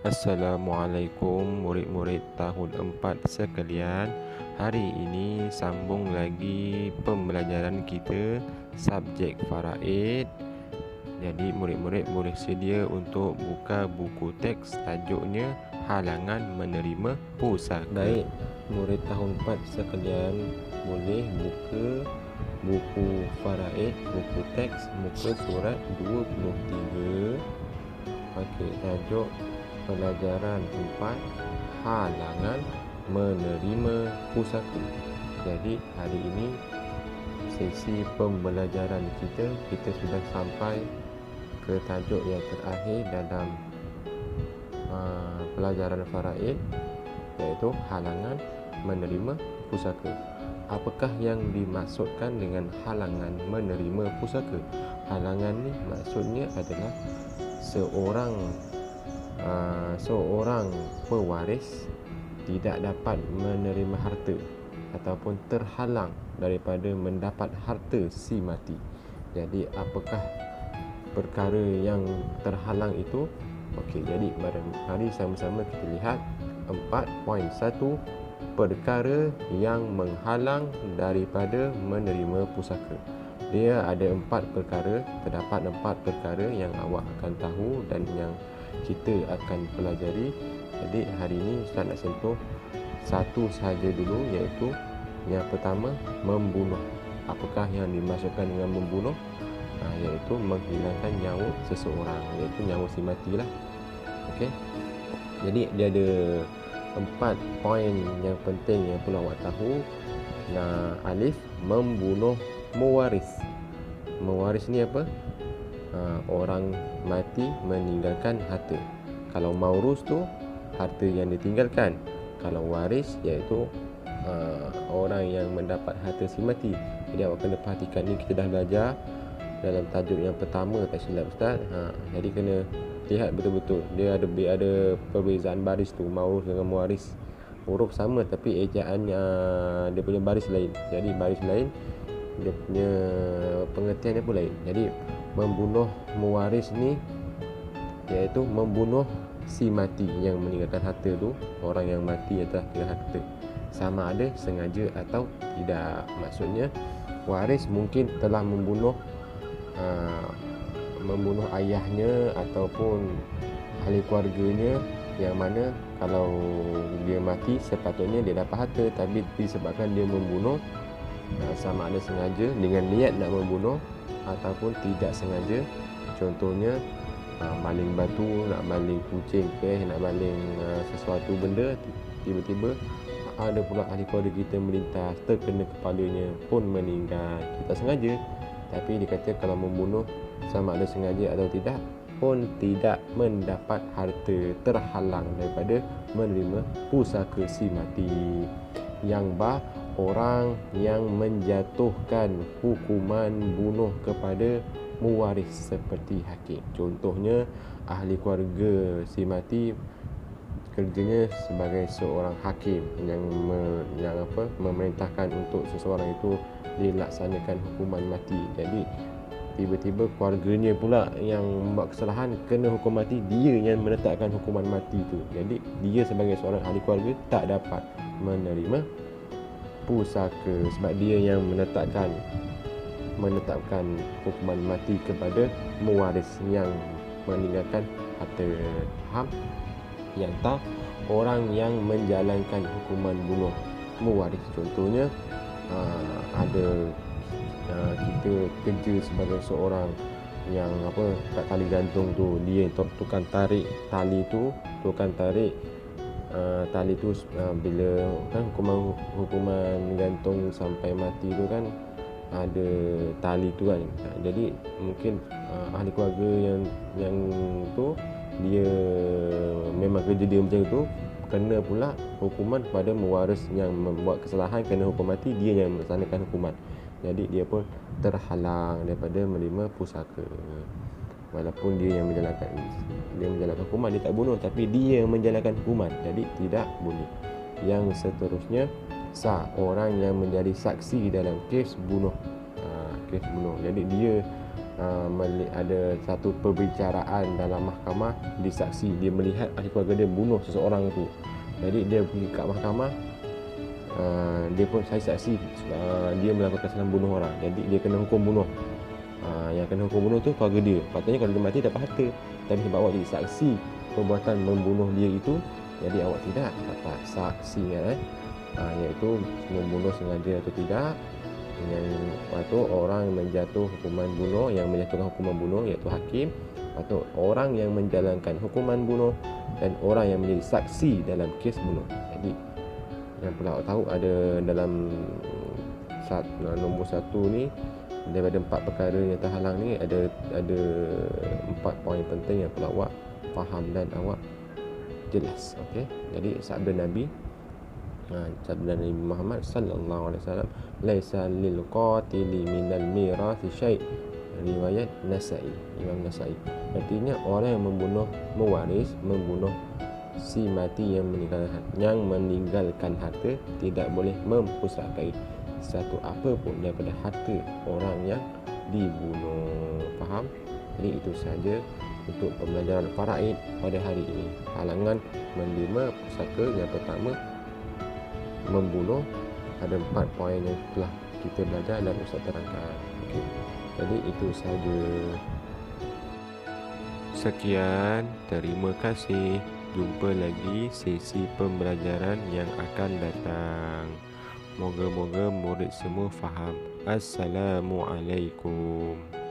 Assalamualaikum murid-murid tahun 4 sekalian. Hari ini sambung lagi pembelajaran kita subjek faraid. Jadi murid-murid boleh sedia untuk buka buku teks, tajuknya Halangan Menerima Pusaka. Baik, murid tahun 4 sekalian boleh buka buku faraid, buku teks, muka surat 23. Okey, tajuk pelajaran 4, halangan menerima pusaka. Jadi hari ini sesi pembelajaran kita sudah sampai ke tajuk yang terakhir dalam pelajaran faraid, iaitu halangan menerima pusaka. Apakah yang dimaksudkan dengan halangan menerima pusaka? Halangan ni maksudnya adalah seorang pewaris tidak dapat menerima harta ataupun terhalang daripada mendapat harta si mati. Jadi apakah perkara yang terhalang itu? Okey, jadi mari sama-sama kita lihat 4.1 perkara yang menghalang daripada menerima pusaka. Dia ada 4 perkara, terdapat 4 perkara yang awak akan tahu dan yang kita akan pelajari. Jadi hari ini Ustaz nak sentuh satu sahaja dulu, iaitu yang pertama, membunuh. Apakah yang dimaksudkan dengan membunuh? Iaitu menghilangkan nyawa seseorang, iaitu nyawa si mati lah. Okey. Jadi dia ada 4 poin yang penting yang perlu awak tahu. Alif, membunuh mewaris. Mewaris ni apa? Orang mati meninggalkan harta. Kalau maurus tu harta yang ditinggalkan. Kalau waris iaitu orang yang mendapat harta si mati. Jadi awak kena perhatikan ni, kita dah belajar dalam tajuk yang pertama, tak silap Ustaz. Jadi kena lihat betul-betul. Dia ada perbezaan baris tu, maurus dengan mewaris. Huruf sama tapi ejaan dia punya baris lain. Jadi baris lain, dia punya pengertiannya pun lain. Jadi membunuh mewaris ni iaitu membunuh si mati yang meninggalkan harta tu. Orang yang mati atas tinggal harta, sama ada sengaja atau tidak. Maksudnya waris mungkin telah membunuh ayahnya ataupun ahli keluarganya, yang mana kalau dia mati sepatutnya dia dapat harta, tapi disebabkan dia membunuh, sama ada sengaja dengan niat nak membunuh ataupun tidak sengaja. Contohnya maling batu, nak maling kucing ke, nak maling sesuatu benda, tiba-tiba ada pula ahli keluarga kita melintas, terkena kepalanya pun meninggal. Kita sengaja, tapi dikata kalau membunuh sama ada sengaja atau tidak pun tidak mendapat harta, terhalang daripada menerima pusaka si mati. Yang orang yang menjatuhkan hukuman bunuh kepada mewaris seperti hakim. Contohnya ahli keluarga si mati kerjanya sebagai seorang hakim yang memerintahkan untuk seseorang itu dilaksanakan hukuman mati. Jadi tiba-tiba keluarganya pula yang membuat kesalahan kena hukum mati, dia yang menetapkan hukuman mati itu. Jadi dia sebagai seorang ahli keluarga tak dapat menerima pusaka sebab dia yang menetapkan hukuman mati kepada mewaris yang meninggalkan harta. Faham? Yang tak, orang yang menjalankan hukuman bunuh mewaris. Contohnya ada kita kerja sebagai seorang yang kat tali gantung tu, dia tukang tarik tali tu, tali tu bila kan hukuman gantung sampai mati tu kan ada tali tu kan. Jadi mungkin ahli keluarga yang tu, dia memang kerja dia macam tu, kena pula hukuman kepada mewaris yang membuat kesalahan, kena hukum mati, dia yang melaksanakan hukuman. Jadi dia pun terhalang daripada menerima pusaka. Walaupun dia yang menjalankan hukuman, dia tak bunuh, tapi dia yang menjalankan hukuman, jadi tidak boleh. Yang seterusnya, orang yang menjadi saksi dalam kes bunuh. Jadi dia ada satu perbicaraan dalam mahkamah, dia saksi, dia melihat ahli keluarga dia bunuh seseorang tu. Jadi dia pergi kat mahkamah, dia pun saya saksi, dia melakukan kesalahan bunuh orang, jadi dia kena hukum bunuh. Yang kena hukum bunuh tu keluarga dia. Patutnya kalau dia mati dapat harta, tapi sebab awak jadi saksi perbuatan membunuh dia itu, jadi awak tidak dapat saksi kan, iaitu membunuh sengaja atau tidak. Yang lepas orang menjatuh hukuman bunuh, yang menjatuhkan hukuman bunuh iaitu hakim. Lepas tu orang yang menjalankan hukuman bunuh dan orang yang menjadi saksi dalam kes bunuh. Jadi yang pula awak tahu ada dalam nombor 1 ni, daripada 4 perkara yang terhalang ni, ada 4 poin penting yang pula awak faham dan awak jelas. Okey, jadi sabda Nabi Muhammad sallallahu alaihi wasallam, laisa lil qatili minal mirathi syai', riwayat Nasa'i, Imam Nasa'i. Artinya orang yang membunuh mewaris, membunuh si mati yang meninggalkan harta tidak boleh mempusakai satu apa pun daripada harta orang yang dibunuh. Faham? Jadi itu sahaja untuk pembelajaran faraid pada hari ini. Halangan menerima pusaka yang pertama, membunuh. Ada 4 poin yang telah kita belajar dan Ustaz terangkan. Okey. Jadi itu sahaja. Sekian, terima kasih. Jumpa lagi sesi pembelajaran yang akan datang. Moga-moga murid semua faham. Assalamualaikum.